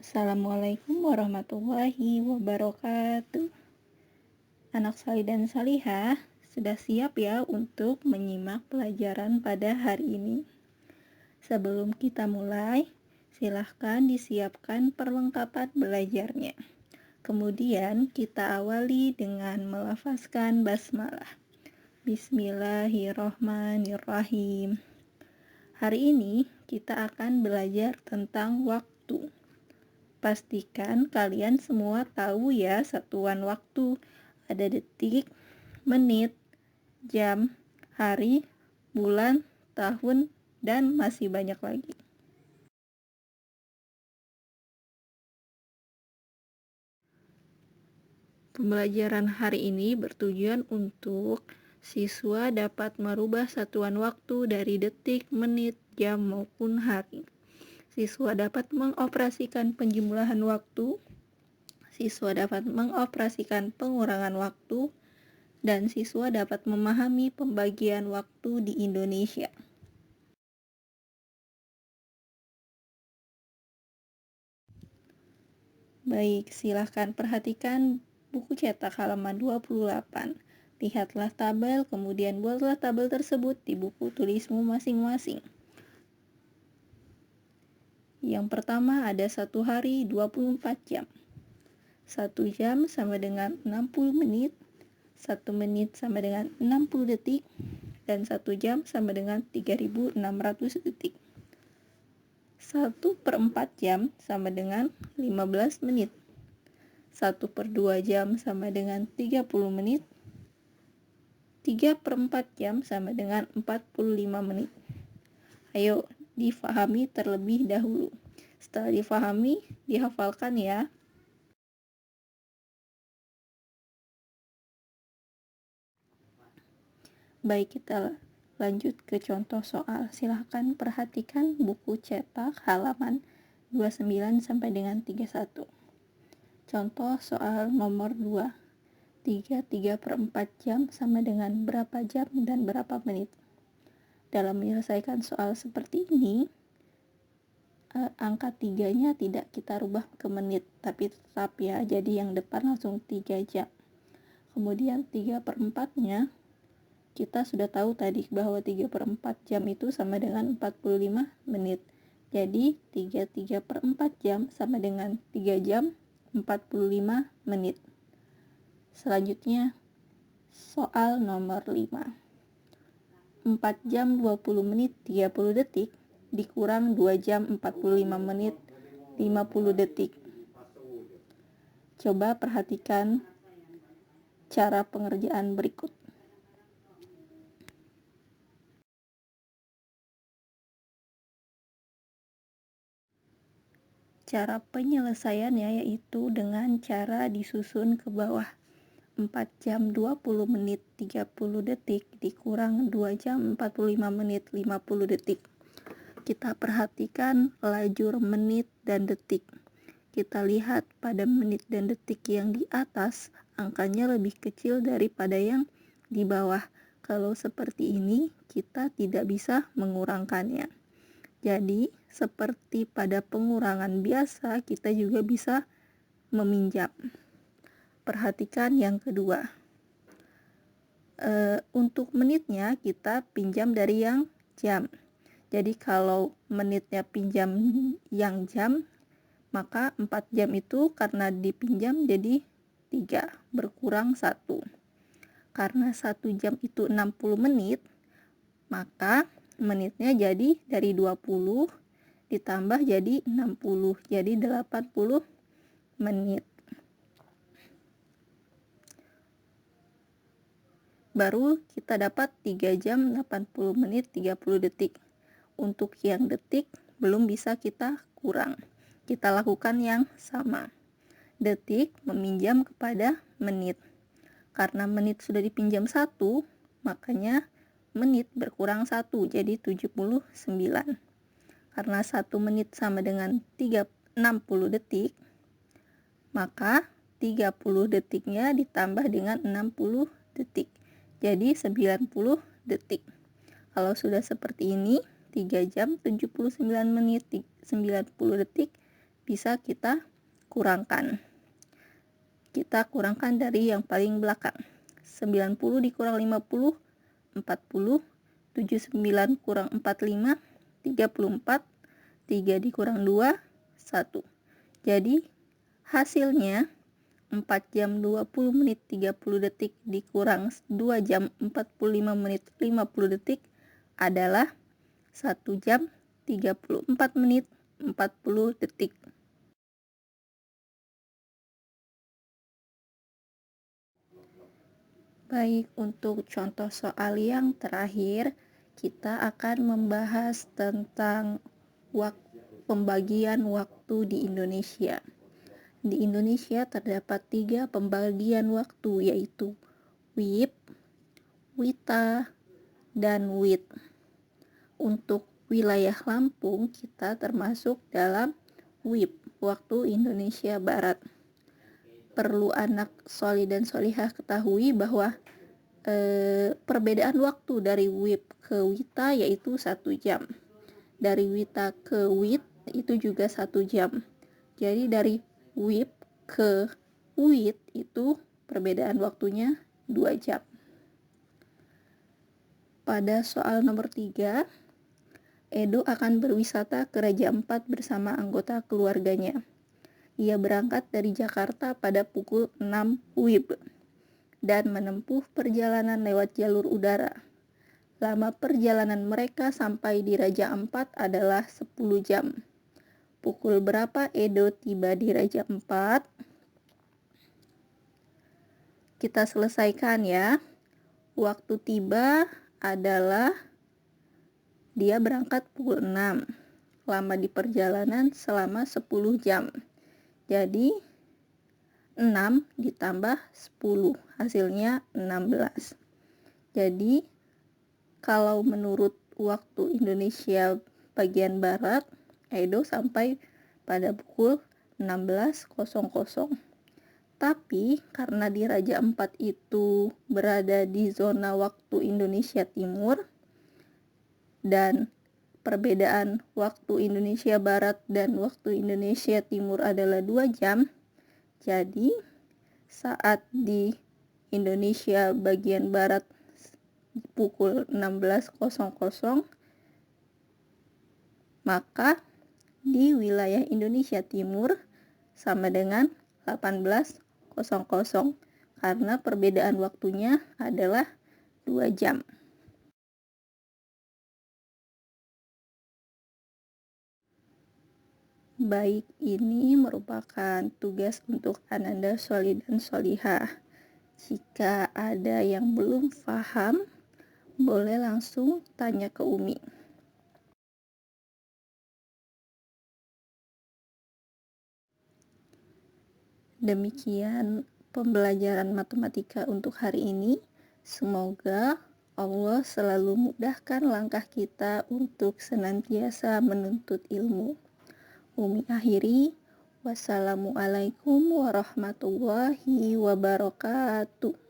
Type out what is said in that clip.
Assalamualaikum warahmatullahi wabarakatuh. Anak salih dan salihah, sudah siap ya untuk menyimak pelajaran pada hari ini? Sebelum kita mulai, silahkan disiapkan perlengkapan belajarnya. Kemudian kita awali dengan melafazkan basmalah. Bismillahirrohmanirrohim. Hari ini kita akan belajar tentang waktu. Pastikan kalian semua tahu ya satuan waktu. Ada detik, menit, jam, hari, bulan, tahun, dan masih banyak lagi. Pembelajaran hari ini bertujuan untuk siswa dapat merubah satuan waktu dari detik, menit, jam, maupun hari. Siswa dapat mengoperasikan penjumlahan waktu, siswa dapat mengoperasikan pengurangan waktu, dan siswa dapat memahami pembagian waktu di Indonesia. Baik, silahkan perhatikan buku cetak halaman 28. Lihatlah tabel, kemudian buatlah tabel tersebut di buku tulismu masing-masing. Yang pertama ada 1 hari 24 jam. 1 jam sama dengan 60 menit, 1 menit sama dengan 60 detik, dan 1 jam sama dengan 3.600 detik. 1/4 jam sama dengan 15 menit. 1/2 jam sama dengan 30 menit. 3/4 jam sama dengan 45 menit. Ayo, difahami terlebih dahulu. Setelah difahami, dihafalkan ya. Baik, kita lanjut ke contoh soal. Silahkan perhatikan buku cetak halaman 29 sampai dengan 31. Contoh soal nomor 2. 3/4 jam sama dengan berapa jam dan berapa menit? Dalam menyelesaikan soal seperti ini, angka 3-nya tidak kita rubah ke menit, tapi tetap ya, jadi yang depan langsung 3 jam. Kemudian 3/4-nya kita sudah tahu tadi bahwa 3/4 jam itu sama dengan 45 menit. Jadi 3/4 jam sama dengan 3 jam 45 menit. Selanjutnya soal nomor 5. 4 jam 20 menit 30 detik dikurang 2 jam 45 menit 50 detik. Coba perhatikan cara pengerjaan berikut. Cara penyelesaiannya yaitu dengan cara disusun ke bawah. 4 jam 20 menit 30 detik dikurang 2 jam 45 menit 50 detik. Kita perhatikan lajur menit dan detik. Kita lihat pada menit dan detik yang di atas, angkanya lebih kecil daripada yang di bawah. Kalau seperti ini, kita tidak bisa mengurangkannya. Jadi, seperti pada pengurangan biasa, kita juga bisa meminjam. Perhatikan yang kedua. Untuk menitnya, kita pinjam dari yang jam. Jadi, kalau menitnya pinjam yang jam, maka 4 jam itu karena dipinjam jadi 3, berkurang 1. Karena 1 jam itu 60 menit, maka menitnya jadi dari 20 ditambah jadi 60, jadi 80 menit. Baru kita dapat 3 jam 80 menit 30 detik. Untuk yang detik belum bisa kita kurang. Kita lakukan yang sama. Detik meminjam kepada menit. Karena menit sudah dipinjam 1, makanya menit berkurang 1, jadi 79. Karena 1 menit sama dengan 60 detik, maka 30 detiknya ditambah dengan 60 detik. Jadi 90 detik. Kalau sudah seperti ini, 3 jam 79 menit 90 detik bisa kita kurangkan. Kita kurangkan dari yang paling belakang. 90 dikurang 50, 40, 79 kurang 45, 34, 3 dikurang 2, 1. Jadi hasilnya 4 jam 20 menit 30 detik dikurang 2 jam 45 menit 50 detik adalah 1 jam 34 menit 40 detik. Baik, untuk contoh soal yang terakhir, kita akan membahas tentang pembagian waktu di Indonesia. Di Indonesia terdapat 3 pembagian waktu, yaitu WIB, WITA, dan WIT. Untuk wilayah Lampung, kita termasuk dalam WIB, waktu Indonesia Barat. Perlu anak sholih dan sholihah ketahui bahwa perbedaan waktu dari WIB ke WITA yaitu 1 jam. Dari WITA ke WIT itu juga 1 jam. Jadi dari WIB ke WIT itu perbedaan waktunya 2 jam. Pada soal nomor 3, Edo akan berwisata ke Raja Ampat bersama anggota keluarganya. Ia berangkat dari Jakarta pada pukul 6 WIB dan menempuh perjalanan lewat jalur udara. Lama perjalanan mereka sampai di Raja Ampat adalah 10 jam. Pukul berapa Edo tiba di Raja Ampat? Kita selesaikan ya. Waktu tiba adalah dia berangkat pukul 6. Lama di perjalanan selama 10 jam. Jadi 6 ditambah 10 hasilnya 16. Jadi kalau menurut waktu Indonesia bagian barat, Edo sampai pada pukul 16.00. Tapi karena di Raja Ampat itu berada di zona waktu Indonesia Timur dan perbedaan waktu Indonesia Barat dan waktu Indonesia Timur adalah 2 jam. Jadi saat di Indonesia bagian Barat pukul 16.00, maka di wilayah Indonesia Timur sama dengan 18.00 karena perbedaan waktunya adalah 2 jam. Baik, ini merupakan tugas untuk Ananda Sholih dan Sholihah. Jika ada yang belum paham, boleh langsung tanya ke Umi. Demikian pembelajaran matematika untuk hari ini. Semoga Allah selalu mudahkan langkah kita untuk senantiasa menuntut ilmu. Umi akhiri, wassalamualaikum warahmatullahi wabarakatuh.